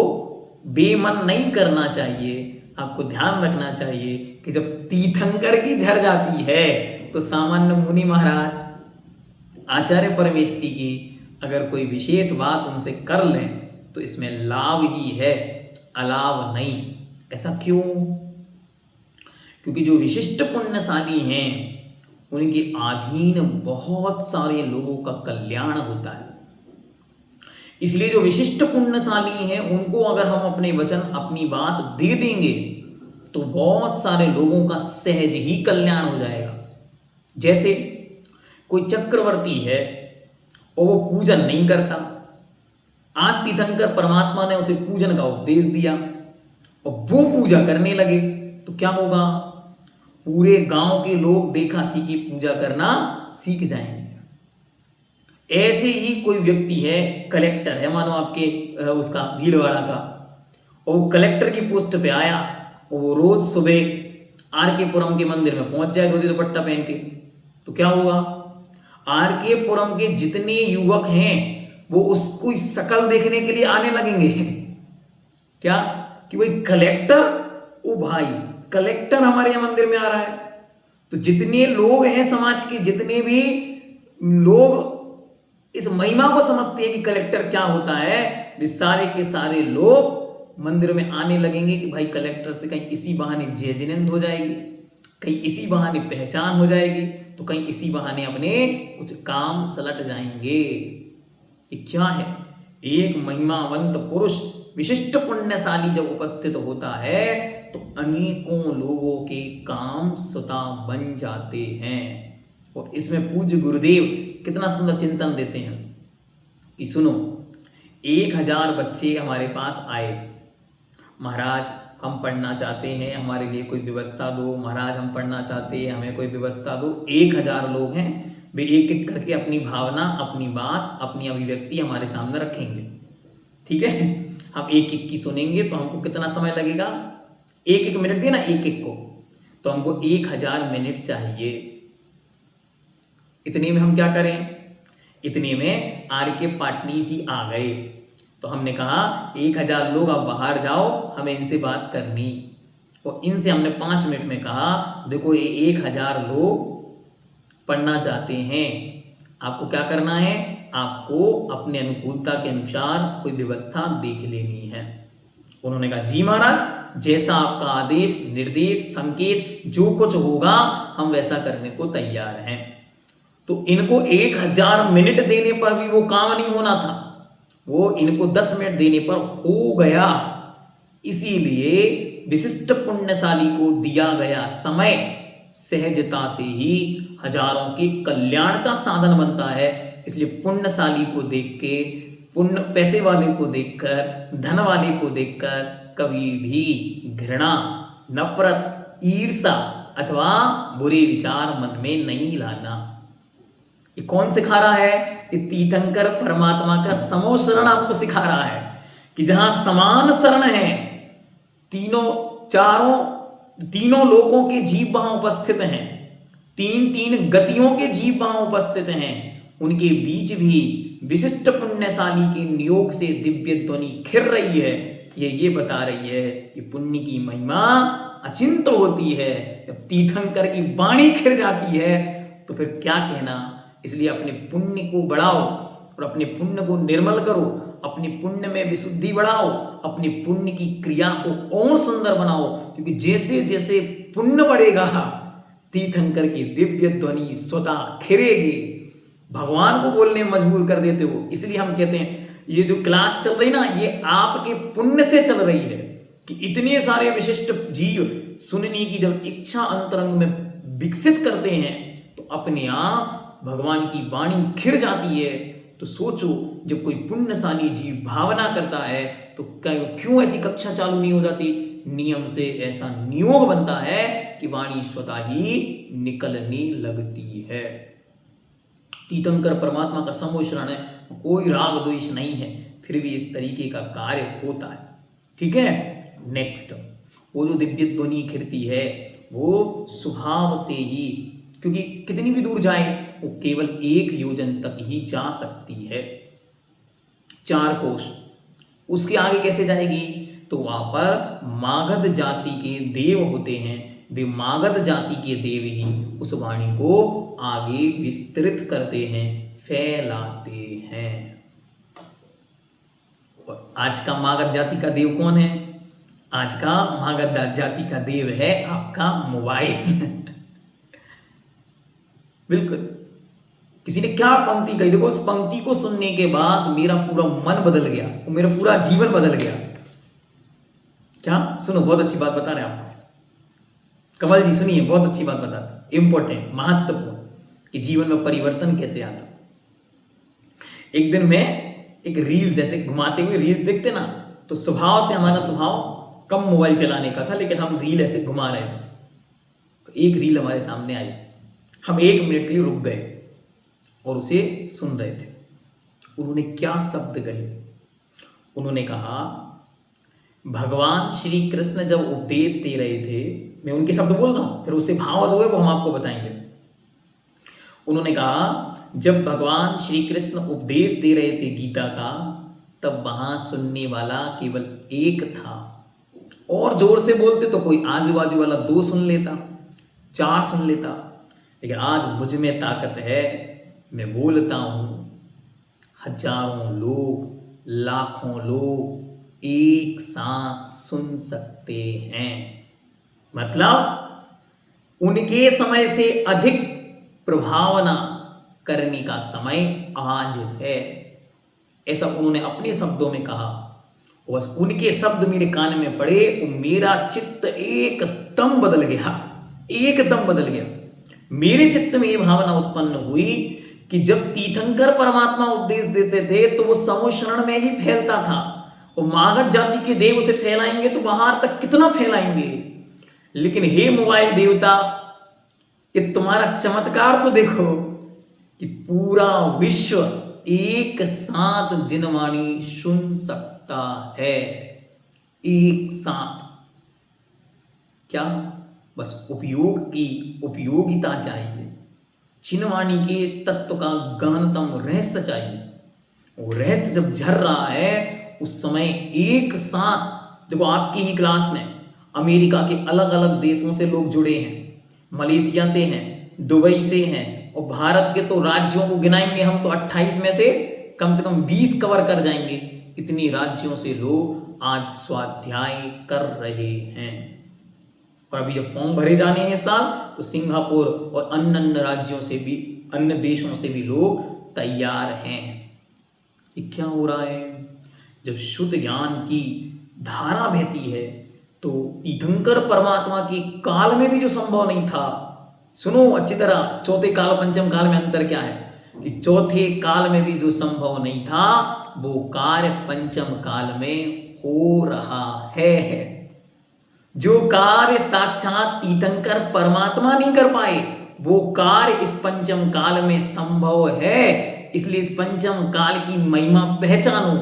बेमन नहीं करना चाहिए। आपको ध्यान रखना चाहिए कि जब तीर्थंकर की झर जाती है तो सामान्य मुनि महाराज, आचार्य परमेष्टि की अगर कोई विशेष बात उनसे कर लें तो इसमें लाभ ही है, अलाभ नहीं। ऐसा क्यों? क्योंकि जो विशिष्ट पुण्यशाली हैं उनके अधीन बहुत सारे लोगों का कल्याण होता है। इसलिए जो विशिष्ट पुण्यशाली हैं उनको अगर हम अपने वचन, अपनी बात दे देंगे तो बहुत सारे लोगों का सहज ही कल्याण हो जाएगा। जैसे कोई चक्रवर्ती है और वो पूजन नहीं करता, आज तीर्थंकर परमात्मा ने उसे पूजन का उपदेश दिया और वो पूजा करने लगे तो क्या होगा? पूरे गांव के लोग देखा सीखी पूजा करना सीख जाएंगे। ऐसे ही कोई व्यक्ति है, कलेक्टर है मानो आपके उसका भीलवाड़ा का, और कलेक्टर की पोस्ट पे आया और वो रोज सुबह आर के पुरम के मंदिर में पहुंच जाए धोती दुपट्टा पहन के, तो क्या होगा? आर के पुरम के जितने युवक हैं वो उसको शकल देखने के लिए आने लगेंगे। क्या? कि वही कलेक्टर, ओ भाई कलेक्टर हमारे यहाँ मंदिर में आ रहा है। तो जितने लोग हैं समाज के, जितने भी लोग इस महिमा को समझते हैं कि कलेक्टर क्या होता है, वे सारे के सारे लोग मंदिर में आने लगेंगे कि भाई कलेक्टर से कहीं इसी बहाने जय जिनेंद्र हो जाएगी, कहीं इसी बहाने पहचान हो जाएगी, तो कहीं इसी बहाने अपने कुछ काम सलट जाएंगे। ये क्या है? एक महिमावंत पुरुष, विशिष्ट पुण्यशाली जब उपस्थित होता है तो अनेकों लोगों के काम स्वतः बन जाते हैं। और इसमें पूज्य गुरुदेव कितना सुंदर चिंतन देते हैं कि सुनो, 1000 बच्चे हमारे पास आए, महाराज हम पढ़ना चाहते हैं, हमारे लिए कोई व्यवस्था दो। महाराज हम पढ़ना चाहते हैं, हमें कोई व्यवस्था दो। 1000 लोग हैं, वे एक एक करके अपनी भावना, अपनी बात, अपनी अभिव्यक्ति हमारे सामने रखेंगे। ठीक है, हम एक एक की सुनेंगे तो हमको कितना समय लगेगा? एक एक मिनट देना एक एक को, तो हमको 1000 मिनट चाहिए। इतने में हम क्या करें? इतने में RK पाटनी जी आ गए, तो हमने कहा 1000 लोग आप बाहर जाओ, हमें इनसे बात करनी। और इनसे हमने 5 मिनट में कहा देखो ये 1000 लोग पढ़ना चाहते हैं, आपको क्या करना है? आपको अपने अनुकूलता के अनुसार कोई व्यवस्था देख लेनी है। उन्होंने कहा जी महाराज, जैसा आपका आदेश, निर्देश, संकेत जो कुछ होगा हम वैसा करने को तैयार हैं। तो इनको 1000 मिनट देने पर भी वो काम नहीं होना था, वो इनको 10 मिनट देने पर हो गया। इसीलिए विशिष्ट पुण्यशाली को दिया गया समय सहजता से ही हजारों के कल्याण का साधन बनता है। इसलिए पुण्यशाली को देख के, पुण्य पैसे वाले को देखकर, धन वाले को देखकर कभी भी घृणा, नफरत, ईर्ष्या अथवा बुरे विचार मन में नहीं लाना। ये कौन सिखा रहा है? ये तीर्थंकर परमात्मा का समो शरण आपको सिखा रहा है कि जहां समान शरण है, तीनों लोकों के जीव वहां उपस्थित हैं, तीन गतियों के जीव वहां उपस्थित हैं, उनके बीच भी विशिष्ट पुण्यशाली के नियोग से दिव्य ध्वनि खिर रही है। ये बता रही है कि पुण्य की महिमा अचिंत होती है। जब तीर्थंकर की वाणी खिर जाती है तो फिर क्या कहना। इसलिए अपने पुण्य को बढ़ाओ और अपने पुण्य को निर्मल करो, अपने पुण्य में विशुद्धि बढ़ाओ, अपने पुण्य की क्रिया को और सुंदर बनाओ, क्योंकि जैसे जैसे पुण्य बढ़ेगा तीर्थंकर की दिव्य ध्वनि स्वतः खिरेगी। भगवान को बोलने में मजबूर कर देते हो। इसलिए हम कहते हैं ये जो क्लास चल रही ना, ये आपके पुण्य से चल रही है कि इतने सारे विशिष्ट जीव सुनने की जब इच्छा अंतरंग में विकसित करते हैं तो अपने आप भगवान की वाणी खिर जाती है। तो सोचो, जब कोई पुण्यशाली जीव भावना करता है तो क्यों ऐसी कक्षा चालू नहीं हो जाती? नियम से ऐसा नियोग बनता है कि वाणी स्वतः ही निकलने लगती है। तीर्थंकर परमात्मा का समोशरण है, कोई राग द्वेष नहीं है, फिर भी इस तरीके का कार्य होता है। ठीक है, नेक्स्ट, वो जो दिव्य ध्वनि खिरती है वो स्वभाव से ही, क्योंकि कितनी भी दूर जाए वो केवल 1 योजन तक ही जा सकती है, 4 कोश। उसके आगे कैसे जाएगी? तो वहां पर मागध जाति के देव होते हैं, वे मागध जाति के देव ही उस वाणी को आगे विस्तृत करते हैं, फैलाते हैं। और आज का मागध जाति का देव कौन है? आज का मागध जाति का देव है आपका मोबाइल। बिल्कुल। किसी ने क्या पंक्ति कही, देखो उस पंक्ति को सुनने के बाद मेरा पूरा मन बदल गया, मेरा पूरा जीवन बदल गया। क्या? सुनो, बहुत अच्छी बात बता रहे हैं आपको। कमल जी सुनिए, बहुत अच्छी बात बताते, इंपॉर्टेंट, महत्वपूर्ण, कि जीवन में परिवर्तन कैसे आता। एक दिन मैं एक रील्स ऐसे घुमाते हुए रील्स देखते ना, तो स्वभाव से हमारा स्वभाव कम मोबाइल चलाने का था, लेकिन हम रील ऐसे घुमा रहे थे। तो एक रील हमारे सामने आई, हम 1 मिनट के लिए रुक गए और उसे सुन रहे थे। उन्होंने क्या शब्द कहे? उन्होंने कहा, भगवान श्री कृष्ण जब उपदेश दे रहे थे, मैं उनके शब्द बोल रहा हूं, फिर उससे भाव जो है वो हम आपको बताएंगे। उन्होंने कहा, जब भगवान श्री कृष्ण उपदेश दे रहे थे गीता का, तब वहां सुनने वाला केवल एक था, और जोर से बोलते तो कोई आजू बाजू वाला 2 सुन लेता, 4 सुन लेता, लेकिन आज मुझ में ताकत है, मैं बोलता हूं, हजारों लोग, लाखों लोग एक साथ सुन सकते हैं। मतलब उनके समय से अधिक प्रभावना करने का समय आज है, ऐसा उन्होंने अपने शब्दों में कहा। बस उनके शब्द मेरे कान में पड़े, वो मेरा चित्त एकदम बदल गया, एकदम बदल गया। मेरे चित्त में ये भावना उत्पन्न हुई कि जब तीर्थंकर परमात्मा उपदेश देते थे तो वो समोशरण में ही फैलता था, और मागध जाति के देव उसे फैलाएंगे तो बाहर तक कितना फैलाएंगे। लेकिन हे मोबाइल देवता, ये तुम्हारा चमत्कार तो देखो कि पूरा विश्व एक साथ जिनवाणी सुन सकता है, एक साथ। क्या? बस उपयोग की उपयोगिता चाहिए, जिनवाणी के तत्व का गहनतम रहस्य चाहिए। वो रहस्य जब झर रहा है उस समय एक साथ, देखो आपकी ही क्लास में अमेरिका के अलग अलग देशों से लोग जुड़े हैं, मलेशिया से हैं, दुबई से हैं, और भारत के तो राज्यों को गिनाएंगे हम तो 28 में से कम 20 कवर कर जाएंगे। इतनी राज्यों से लोग आज स्वाध्याय कर रहे हैं। और अभी जब फॉर्म भरे जाने हैं साल, तो सिंगापुर और अन्य अन्य राज्यों से भी, अन्य देशों से भी लोग तैयार हैं। ये क्या हो रहा है? जब शुद्ध ज्ञान की धारा बहती है तो तीर्थंकर परमात्मा के काल में भी जो संभव नहीं था, सुनो अच्छी तरह, चौथे काल पंचम काल में अंतर क्या है कि चौथे काल में भी जो संभव नहीं था वो कार्य पंचम काल में हो रहा है। जो कार्य साक्षात तीर्थंकर परमात्मा नहीं कर पाए वो कार्य इस पंचम काल में संभव है। इसलिए इस पंचम काल की महिमा पहचानो।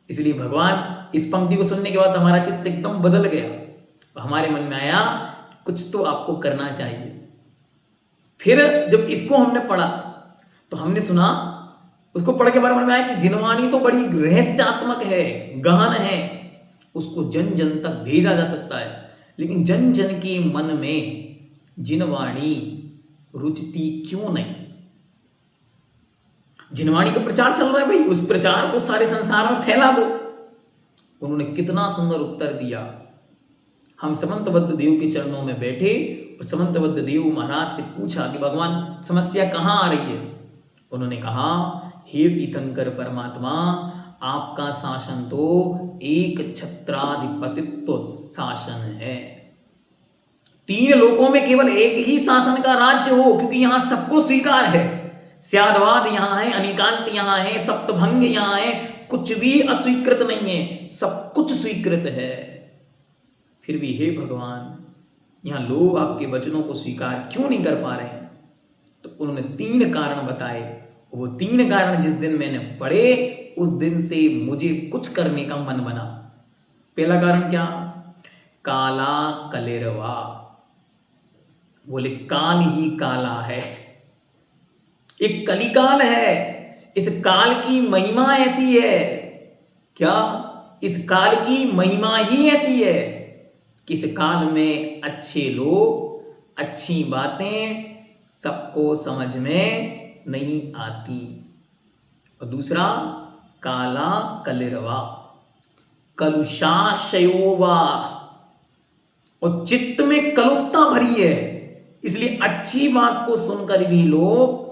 इसलिए भगवान, इस पंक्ति को सुनने के बाद हमारा चित्त एकदम बदल गया। हमारे मन में आया कुछ तो आपको करना चाहिए। फिर जब इसको हमने पढ़ा तो हमने सुना, उसको पढ़ के बारे में आया कि जिनवाणी तो बड़ी रहस्यात्मक है, गहन है, उसको जन जन तक भेजा जा सकता है। लेकिन जन जन के मन में जिनवाणी रुचती क्यों नहीं? जिनवाणी का प्रचार चल रहा है भाई, उस प्रचार को सारे संसार में फैला दो। उन्होंने कितना सुंदर उत्तर दिया। हम समंतबद्ध देव के चरणों में बैठे और समंतबद्ध देव महाराज से पूछा कि भगवान समस्या कहाँ आ रही है। उन्होंने कहा, हे तीर्थंकर परमात्मा, आपका शासन तो एक छत्राधिपतित्व शासन है। 3 लोकों में केवल एक ही शासन का राज्य हो, क्योंकि यहां सबको स्वीकार है। स्यादवाद यहां है, अनिकांत यहां है, सप्तभंग यहां है, कुछ भी अस्वीकृत नहीं है, सब कुछ स्वीकृत है। फिर भी हे भगवान, यहां लोग आपके वचनों को स्वीकार क्यों नहीं कर पा रहे हैं? तो उन्होंने 3 कारण बताए। वो 3 कारण जिस दिन मैंने पढ़े उस दिन से मुझे कुछ करने का मन बना। पहला कारण क्या? काला कलेरवा। बोले काल ही काला है, एक कलिकाल है। इस काल की महिमा ऐसी है। क्या? इस काल की महिमा ही ऐसी है कि इस काल में अच्छे लोग, अच्छी बातें सबको समझ में नहीं आती। और दूसरा, काला कलिरवा, कलुषाशयोवा, और चित्त में कलुषता भरी है। इसलिए अच्छी बात को सुनकर भी लोग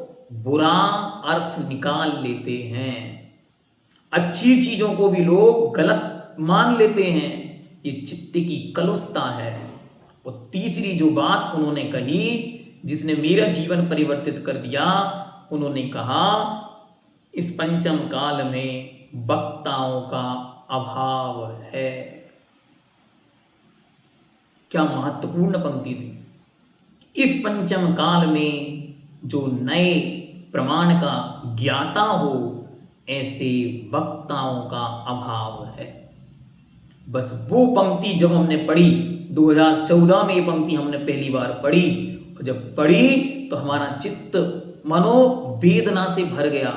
बुरा अर्थ निकाल लेते हैं, अच्छी चीजों को भी लोग गलत मान लेते हैं। ये चित्त की कलुषता है। और तीसरी जो बात उन्होंने कही, जिसने मेरा जीवन परिवर्तित कर दिया, उन्होंने कहा इस पंचम काल में वक्ताओं का अभाव है। क्या महत्वपूर्ण पंक्ति थी। इस पंचम काल में जो नए प्रमाण का ज्ञाता हो, ऐसे वक्ताओं का अभाव है। बस वो पंक्ति जब हमने पढ़ी, 2014 में ये पंक्ति हमने पहली बार पढ़ी, और जब पढ़ी तो हमारा चित्त मनोवेदना से भर गया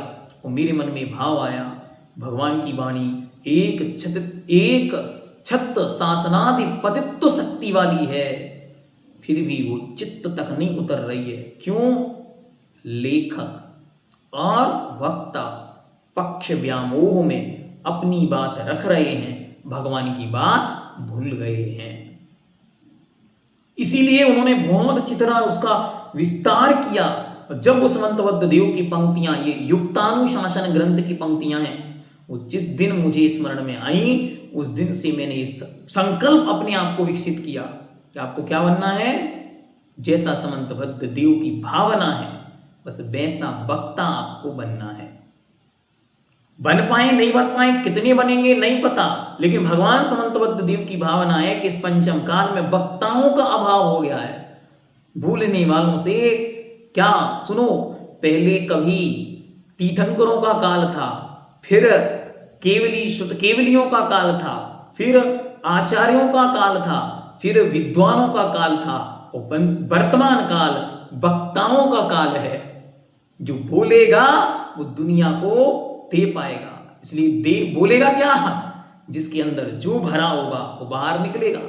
और मेरे मन में भाव आया, भगवान की वाणी एक छत्र शासनाधिपतित्व शक्ति वाली है, फिर भी वो चित्त तक नहीं उतर रही है। क्यों? लेखक और वक्ता पक्ष व्यामोह में अपनी बात रख रहे हैं, भगवान की बात भूल गए हैं। इसीलिए उन्होंने बहुत अच्छी तरह उसका विस्तार किया। जब वो समंतबद्ध देव की पंक्तियां, ये युक्तानुशासन ग्रंथ की पंक्तियां हैं, वो जिस दिन मुझे स्मरण में आई, उस दिन से मैंने ये संकल्प अपने आप को विकसित किया कि आपको क्या बनना है? जैसा समंतबद्ध देव की भावना है, बस वैसा वक्ता आपको बनना है। बन पाए नहीं बन पाए, कितने बनेंगे नहीं पता, लेकिन भगवान समंतबद्ध देव की भावना है कि इस पंचम काल में वक्ताओं का अभाव हो गया है। भूलने वालों से क्या सुनो, पहले कभी तीर्थंकरों का काल था, फिर केवली शुद्ध केवलियों का काल था, फिर आचार्यों का काल था, फिर विद्वानों का काल था, और वर्तमान काल वक्ताओं का काल है। जो बोलेगा वो दुनिया को दे पाएगा। इसलिए दे बोलेगा क्या, जिसके अंदर जो भरा होगा वो बाहर निकलेगा।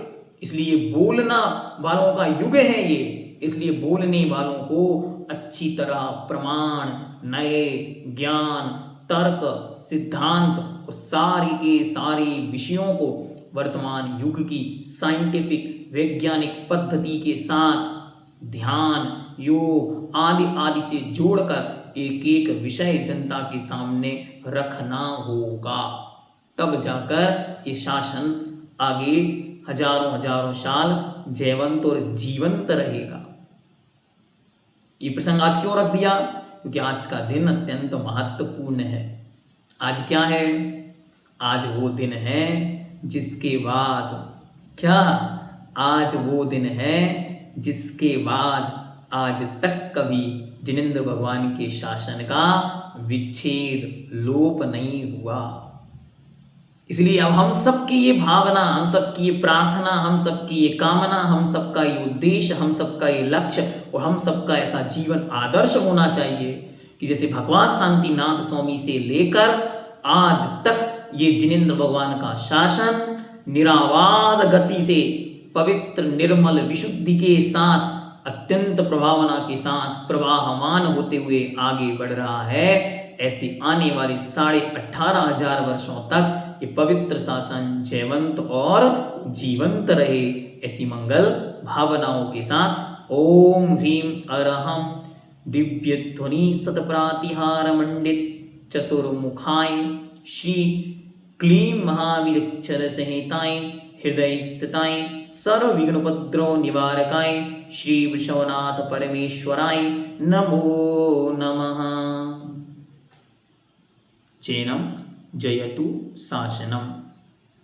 इसलिए बोलना वालों का युग है ये। इसलिए बोलने वालों को अच्छी तरह प्रमाण, नए ज्ञान, तर्क, सिद्धांत और सारी के सारे विषयों को वर्तमान युग की साइंटिफिक वैज्ञानिक पद्धति के साथ ध्यान, योग आदि आदि से जोड़कर एक एक विषय जनता के सामने रखना होगा। तब जाकर ये शासन आगे हजारों हजारों साल जयवंत और जीवंत रहेगा। ये प्रसंग आज क्यों रख दिया? क्योंकि आज का दिन अत्यंत महत्वपूर्ण है। आज क्या है? आज वो दिन है जिसके बाद क्या? आज वो दिन है जिसके बाद आज तक कभी जिनेंद्र भगवान के शासन का विच्छेद, लोप नहीं हुआ। इसलिए अब हम सबकी ये भावना, हम सबकी ये प्रार्थना, हम सबकी ये कामना, हम सबका ये उद्देश्य, हम सबका ये लक्ष्य और हम सबका ऐसा जीवन आदर्श होना चाहिए कि जैसे भगवान शांतिनाथ स्वामी से लेकर आज तक ये जिनेंद्र भगवान का शासन निरावाद गति से पवित्र निर्मल विशुद्धि के साथ, अत्यंत प्रभावना के साथ प्रवाहमान होते हुए आगे बढ़ रहा है। ऐसे आने वाले 18,500 वर्षों तक ये पवित्र शासन जयवंत और जीवंत रहे। ऐसी मंगल भावनाओं के साथ ओम ह्रीम अरहम दिव्य ध्वनि सतप्रातिहार मंडित चतुर्मुखाय श्री क्लीं महाविलक्षण संहिताय हृदय स्थिताय सर्व विघ्नोपद्रव निवारकाय श्री वृषभनाथ परमेश्वराय नमो नमः। जैनम जयतु शासनम।